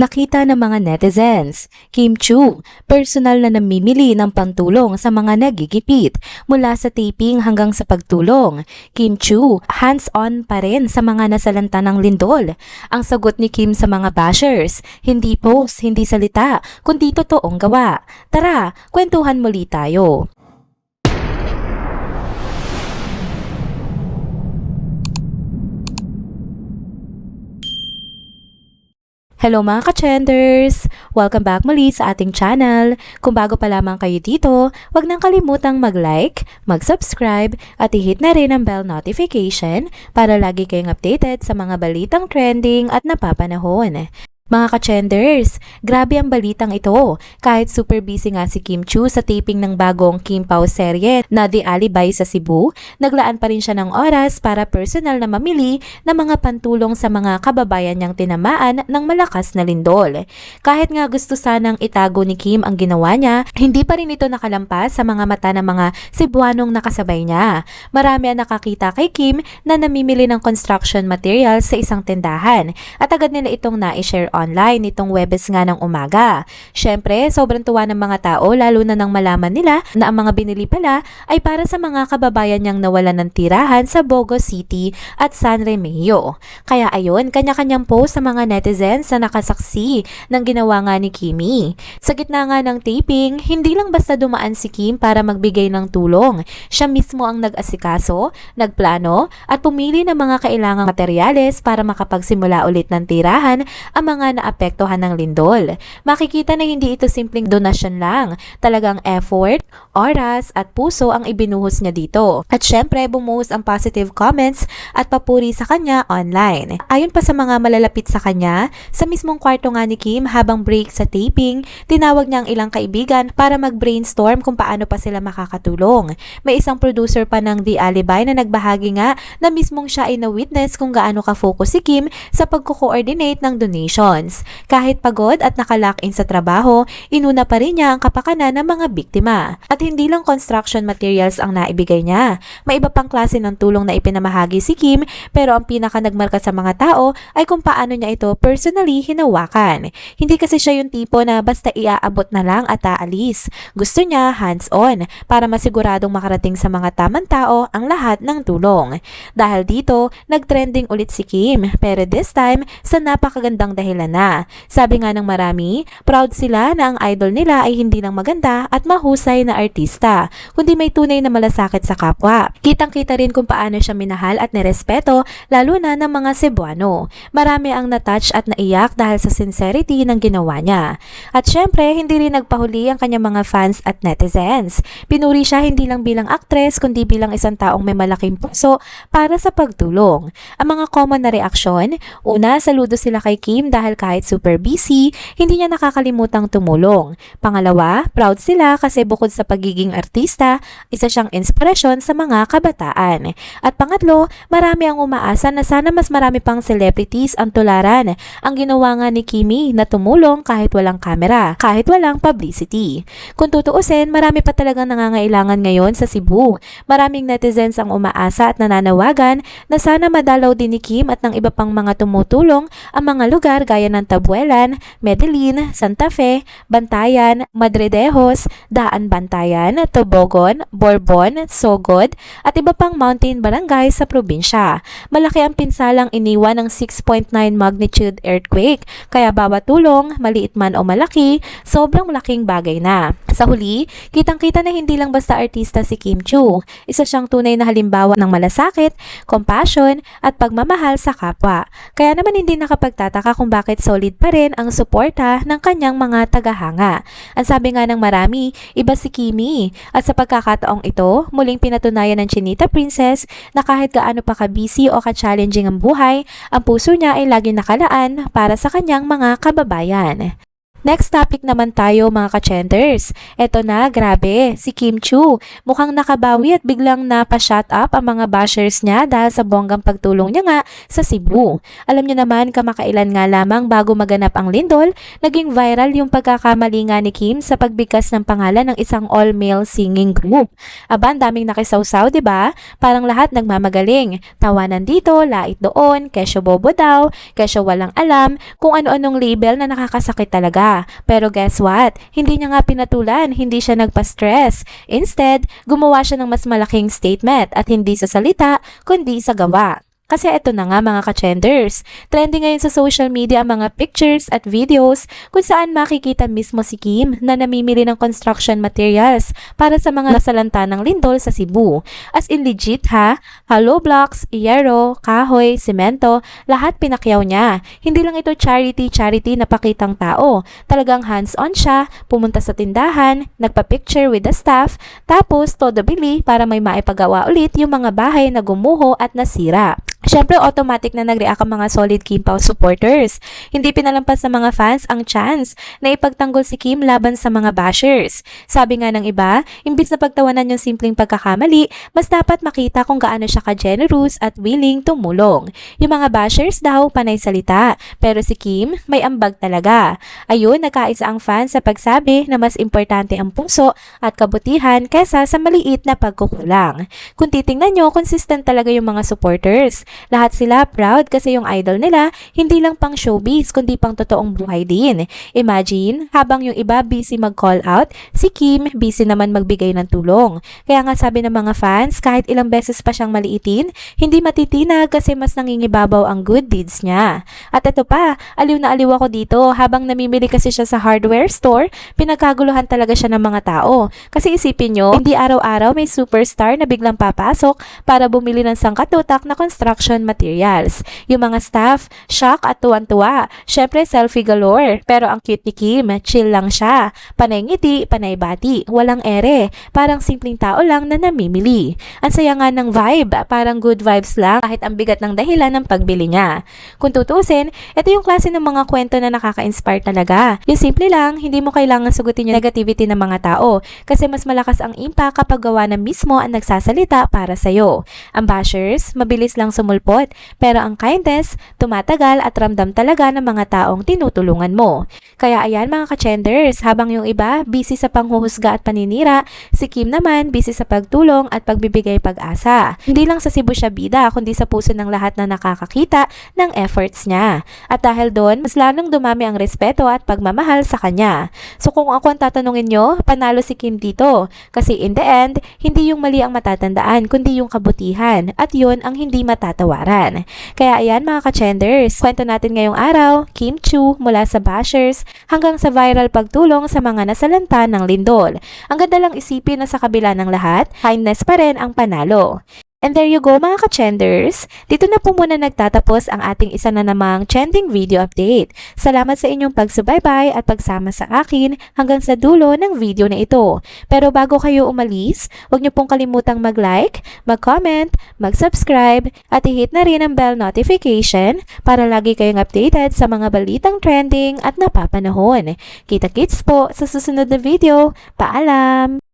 Nakita ng mga netizens, Kim Chu, personal na namimili ng pantulong sa mga nagigipit mula sa taping hanggang sa pagtulong. Kim Chu, hands-on pa rin sa mga nasalanta ng lindol. Ang sagot ni Kim sa mga bashers, hindi post, hindi salita, kundi totoong gawa. Tara, kwentuhan muli tayo. Hello mga ka-chenders! Welcome back muli sa ating channel. Kung bago pa lamang kayo dito, huwag nang kalimutang mag-like, mag-subscribe at i-hit na rin ang bell notification para lagi kayong updated sa mga balitang trending at napapanahon. Mga ka-chenders, grabe ang balitang ito. Kahit super busy nga si Kim Chu sa taping ng bagong Kim Pao serye na The Alibi sa Cebu, naglaan pa rin siya ng oras para personal na mamili ng mga pantulong sa mga kababayan niyang tinamaan ng malakas na lindol. Kahit nga gusto sanang itago ni Kim ang ginawa niya, hindi pa rin ito nakalampas sa mga mata ng mga Cebuanong nakasabay niya. Marami ang nakakita kay Kim na namimili ng construction materials sa isang tindahan at agad nila itong na-share online nitong Webes nga ng umaga. Syempre, sobrang tuwa ng mga tao lalo na nang malaman nila na ang mga binili pala ay para sa mga kababayan niyang nawalan ng tirahan sa Bogo City at San Remigio. Kaya ayun, kanya-kanyang post sa mga netizens na nakasaksi ng ginawa nga ni Kimi. Sa gitna nga ng taping, hindi lang basta dumaan si Kim para magbigay ng tulong. Siya mismo ang nag-asikaso, nagplano at pumili ng mga kailangang materyales para makapagsimula ulit ng tirahan ang mga naapektuhan ng lindol. Makikita na hindi ito simpleng donasyon lang. Talagang effort, oras at puso ang ibinuhos niya dito. At syempre, bumuhos ang positive comments at papuri sa kanya online. Ayon pa sa mga malalapit sa kanya, sa mismong kwarto nga ni Kim habang break sa taping, tinawag niya ang ilang kaibigan para mag-brainstorm kung paano pa sila makakatulong. May isang producer pa ng The Alibi na nagbahagi nga na mismong siya ay na-witness kung gaano ka-focus si Kim sa pagko-coordinate ng donation. Kahit pagod at nakalock-in sa trabaho, inuna pa rin niya ang kapakanan ng mga biktima. At hindi lang construction materials ang naibigay niya. May iba pang klase ng tulong na ipinamahagi si Kim, pero ang pinaka nagmarka sa mga tao ay kung paano niya ito personally hinawakan. Hindi kasi siya yung tipo na basta iaabot na lang at aalis. Gusto niya hands-on para masiguradong makarating sa mga tamang tao ang lahat ng tulong. Dahil dito, nagtrending ulit si Kim, pero this time sa napakagandang dahilan na. Sabi nga ng marami, proud sila na ang idol nila ay hindi lang maganda at mahusay na artista, kundi may tunay na malasakit sa kapwa. Kitang-kita rin kung paano siya minahal at nirespeto, lalo na ng mga Cebuano. Marami ang natouch at naiyak dahil sa sincerity ng ginawa niya. At syempre, hindi rin nagpahuli ang kanyang mga fans at netizens. Pinuri siya hindi lang bilang aktres, kundi bilang isang taong may malaking puso para sa pagtulong. Ang mga common na reaksyon, una, saludo sila kay Kim dahil kahit super busy, hindi niya nakakalimutang tumulong. Pangalawa, proud sila kasi bukod sa pagiging artista, isa siyang inspirasyon sa mga kabataan. At pangatlo, marami ang umaasa na sana mas marami pang celebrities ang tularan ang ginawa nga ni Kimi na tumulong kahit walang kamera, kahit walang publicity. Kung tutuusin, marami pa talagang nangangailangan ngayon sa Cebu. Maraming netizens ang umaasa at nananawagan na sana madalaw din ni Kim at ng iba pang mga tumutulong ang mga lugar gaya ng Tabuelan, Medellin, Santa Fe, Bantayan, Madridejos, Daan Bantayan, Tobogon, Borbon, Sogod at iba pang mountain barangay sa probinsya. Malaki ang pinsalang iniwan ng 6.9 magnitude earthquake, kaya bawat tulong, maliit man o malaki, sobrang laking bagay na. Sa huli, kitang-kita na hindi lang basta artista si Kim Chu. Isa siyang tunay na halimbawa ng malasakit, compassion at pagmamahal sa kapwa. Kaya naman hindi nakapagtataka kung bakit solid pa rin ang suporta ng kanyang mga tagahanga. Ang sabi nga ng marami, iba si Kimi. At sa pagkakataong ito, muling pinatunayan ng Chinita Princess na kahit gaano pa ka-busy o ka-challenging ang buhay, ang puso niya ay laging nakalaan para sa kanyang mga kababayan. Next topic naman tayo mga ka-chenders. Eto na, grabe, si Kim Chu. Mukhang nakabawi at biglang napa-shut up ang mga bashers niya dahil sa bonggang pagtulong niya nga sa Cebu. Alam niyo naman, kamakailan nga lamang bago maganap ang lindol, naging viral yung pagkakamali nga ni Kim sa pagbigkas ng pangalan ng isang all-male singing group. Aba, ang daming nakisawsaw, di ba? Parang lahat nagmamagaling. Tawanan dito, lait doon, kesyo bobo daw, kesyo walang alam, kung ano-anong label na nakakasakit talaga. Pero guess what? Hindi niya nga pinatulan, hindi siya nagpa-stress. Instead, gumawa siya ng mas malaking statement at hindi sa salita, kundi sa gawa. Kasi eto na nga mga ka-chenders, trending ngayon sa social media ang mga pictures at videos kung saan makikita mismo si Kim na namimili ng construction materials para sa mga nasalanta ng lindol sa Cebu. As in legit ha, hollow blocks, yero, kahoy, semento, lahat pinakyaw niya. Hindi lang ito charity na pakitang tao. Talagang hands-on siya, pumunta sa tindahan, nagpa-picture with the staff, tapos todo bili para may maipagawa ulit yung mga bahay na gumuho at nasira. Siyempre, automatic na nag-react ang mga solid Kim Pao supporters. Hindi pinalampas sa mga fans ang chance na ipagtanggol si Kim laban sa mga bashers. Sabi nga ng iba, imbis na pagtawanan yung simpleng pagkakamali, mas dapat makita kung gaano siya ka-generous at willing tumulong. Yung mga bashers daw panay salita, pero si Kim may ambag talaga. Ayun, nagkaisa ang fans sa pagsabi na mas importante ang puso at kabutihan kesa sa maliit na pagkukulang. Kung titingnan nyo, consistent talaga yung mga supporters. Lahat sila proud kasi yung idol nila hindi lang pang showbiz kundi pang totoong buhay din. Imagine, habang yung iba busy mag-call out, si Kim busy naman magbigay ng tulong. Kaya nga sabi ng mga fans, kahit ilang beses pa siyang maliitin, hindi matitinag kasi mas nangingibabaw ang good deeds niya. At ito pa, aliw na aliw ako dito, habang namimili kasi siya sa hardware store, pinagkaguluhan talaga siya ng mga tao. Kasi isipin nyo, hindi araw-araw may superstar na biglang papasok para bumili ng sangkatutak na construction materials. Yung mga staff, shock at tuwan-tuwa. Syempre, selfie galore. Pero ang cute ni Kim, chill lang siya. Panay ngiti, panay bati. Walang ere. Parang simpleng tao lang na namimili. Ang saya nga ng vibe. Parang good vibes lang kahit ang bigat ng dahilan ng pagbili niya. Kung tutusin, ito yung klase ng mga kwento na nakaka-inspire talaga. Yung simple lang, hindi mo kailangan sagutin yung negativity ng mga tao kasi mas malakas ang impact kapag gawa na mismo ang nagsasalita para sa'yo. Ang bashers, mabilis lang sumulpot, pero ang kindness, tumatagal at ramdam talaga ng mga taong tinutulungan mo. Kaya ayan mga ka-chenders, habang yung iba busy sa panghuhusga at paninira, si Kim naman busy sa pagtulong at pagbibigay pag-asa. Hindi lang sa Cebu siya bida, kundi sa puso ng lahat na nakakakita ng efforts niya. At dahil doon, mas lalong dumami ang respeto at pagmamahal sa kanya. So kung ako ang tatanungin nyo, panalo si Kim dito. Kasi in the end, hindi yung mali ang matatandaan, kundi yung kabutihan. At yun ang hindi matatawaran. Kaya ayan mga ka-chenders, kwento natin ngayong araw, Kim Chu mula sa bashers hanggang sa viral pagtulong sa mga nasalanta ng lindol. Ang ganda lang isipin na sa kabila ng lahat, kindness pa rin ang panalo. And there you go mga ka-chenders. Dito na po muna nagtatapos ang ating isa na namang trending video update. Salamat sa inyong pagsubaybay at pagsama sa akin hanggang sa dulo ng video na ito. Pero bago kayo umalis, huwag niyo pong kalimutang mag-like, mag-comment, mag-subscribe at i-hit na rin ang bell notification para lagi kayong updated sa mga balitang trending at napapanahon. Kita-kits po sa susunod na video. Paalam!